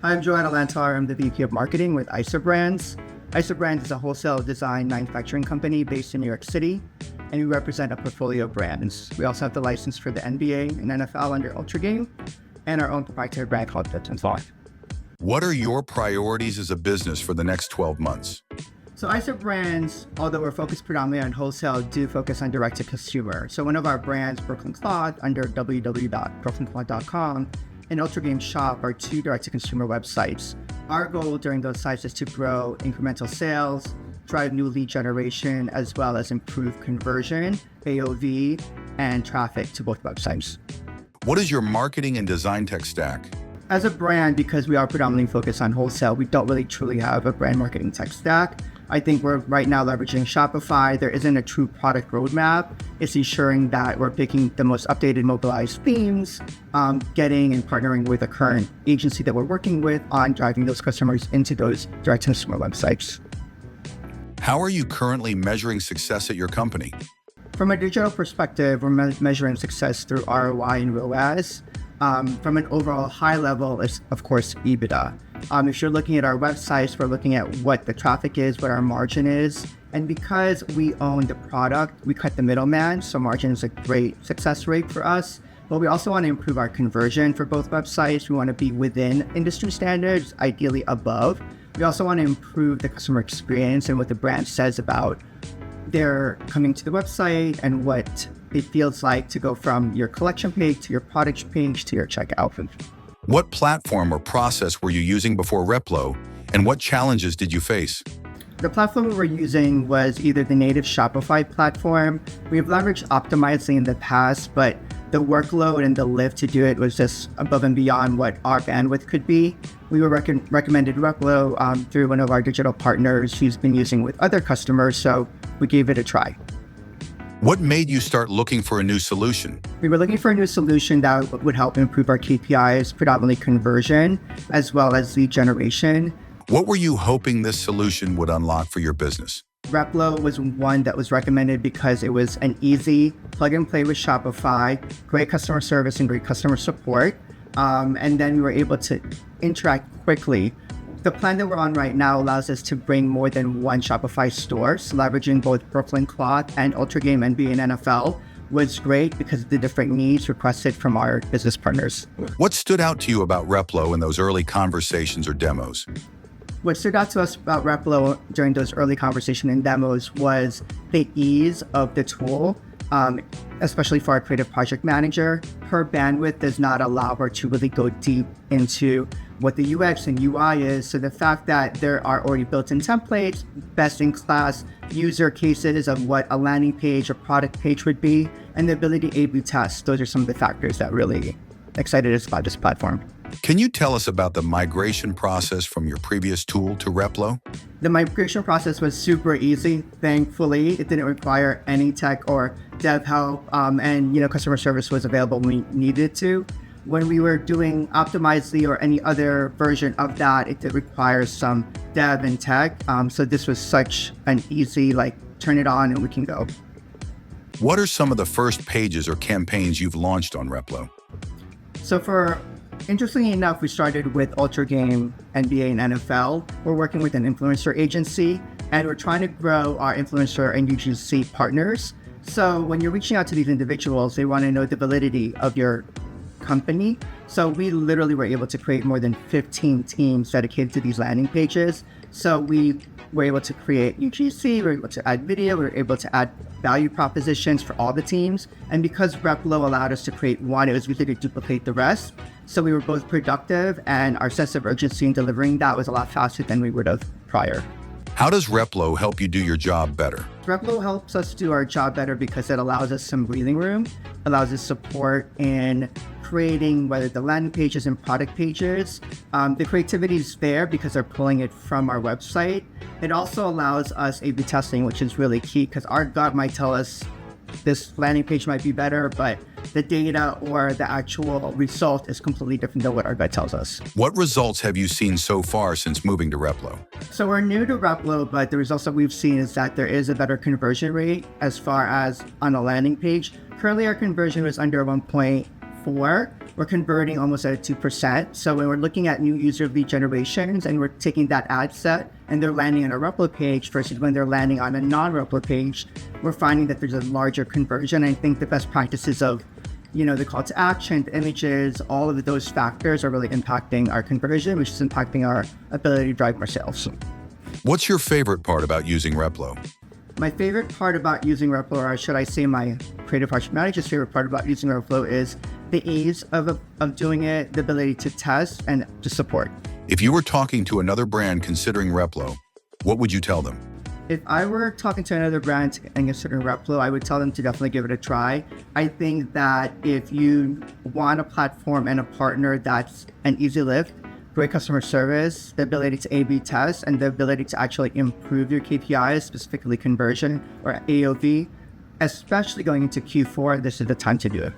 I'm Joanna. I'm the VP of Marketing with ICER Brands. ICER Brands is a wholesale design manufacturing company based in New York City, and we represent a portfolio of brands. We also have the license for the NBA and NFL under Ultra Game, and our own proprietary brand called Fit. What are your priorities as a business for the next 12 months? So ICER Brands, although we're focused predominantly on wholesale, do focus on direct-to-consumer. So one of our brands, Brooklyn Cloth, under www.brooklyncloth.com, and Ultra Game Shop are two direct-to-consumer websites. Our goal during those sites is to grow incremental sales, drive new lead generation, as well as improve conversion, AOV, and traffic to both websites. What is your marketing and design tech stack? As a brand, because we are predominantly focused on wholesale, we don't really truly have a brand marketing tech stack. I think we're right now leveraging Shopify. There isn't a true product roadmap. It's ensuring that we're picking the most updated mobilized themes, getting and partnering with a current agency that we're working with on driving those customers into those direct-to-consumer websites. How are you currently measuring success at your company? From a digital perspective, we're measuring success through ROI and ROAS. From an overall high level, is of course EBITDA. If you're looking at our websites, we're looking at what the traffic is, what our margin is. And because we own the product, we cut the middleman. So margin is a great success rate for us. But we also want to improve our conversion for both websites. We want to be within industry standards, ideally above. We also want to improve the customer experience and what the brand says about their coming to the website and what it feels like to go from your collection page to your product page to your checkout. What platform or process were you using before Replo, and what challenges did you face? The platform we were using was either the native Shopify platform. We've leveraged Optimizely in the past, but the workload and the lift to do it was just above and beyond what our bandwidth could be. We were recommended Replo through one of our digital partners who's been using with other customers, so we gave it a try. What made you start looking for a new solution? We were looking for a new solution that would help improve our KPIs, predominantly conversion, as well as lead generation. What were you hoping this solution would unlock for your business? Replo was one that was recommended because it was an easy plug and play with Shopify, great customer service and great customer support. And then we were able to interact quickly. The plan that we're on right now allows us to bring more than one Shopify store, so leveraging both Brooklyn Cloth and Ultra Game NBA and NFL was great because of the different needs requested from our business partners. What stood out to you about Replo in those early conversations or demos? What stood out to us about Replo during those early conversations and demos was the ease of the tool, especially for our creative project manager. Her bandwidth does not allow her to really go deep into what the UX and UI is. So the fact that there are already built-in templates, best-in-class user cases of what a landing page or product page would be, and the ability to A/B test, those are some of the factors that really excited us about this platform. Can you tell us about the migration process from your previous tool to Replo? The migration process was super easy. Thankfully, it didn't require any tech or dev help, and customer service was available when we needed to. When we were doing Optimizely or any other version of that, it did require some dev and tech. So this was such an easy, turn it on and we can go. What are some of the first pages or campaigns you've launched on Replo? So interestingly enough, we started with Ultra Game, NBA, and NFL. We're working with an influencer agency, and we're trying to grow our influencer and UGC partners. So when you're reaching out to these individuals, they want to know the validity of your company. So we literally were able to create more than 15 teams dedicated to these landing pages. So we were able to create UGC, we were able to add video, we were able to add value propositions for all the teams. And because Replo allowed us to create one, it was easy to duplicate the rest. So we were both productive, and our sense of urgency in delivering that was a lot faster than we would have prior. How does Replo help you do your job better? Replo helps us do our job better because it allows us some breathing room, allows us support in creating whether the landing pages and product pages. The creativity is there because they're pulling it from our website. It also allows us A/B testing, which is really key because our gut might tell us this landing page might be better, but the data or the actual result is completely different than what our gut tells us. What results have you seen so far since moving to Replo? So we're new to Replo, but the results that we've seen is that there is a better conversion rate as far as on a landing page. Currently, our conversion was under 1.5 Q4, we're converting almost at 2%. So when we're looking at new user lead generations and we're taking that ad set and they're landing on a Replo page versus when they're landing on a non-Replo page, we're finding that there's a larger conversion. I think the best practices of, the call to action, the images, all of those factors are really impacting our conversion, which is impacting our ability to drive more sales. What's your favorite part about using Replo? My favorite part about using Replo, or should I say my creative project manager's favorite part about using Replo, is the ease of doing it, the ability to test and to support. If you were talking to another brand considering Replo, what would you tell them? If I were talking to another brand and considering Replo, I would tell them to definitely give it a try. I think that if you want a platform and a partner that's an easy lift, great customer service, the ability to A/B test, and the ability to actually improve your KPIs, specifically conversion or AOV, especially going into Q4, this is the time to do it.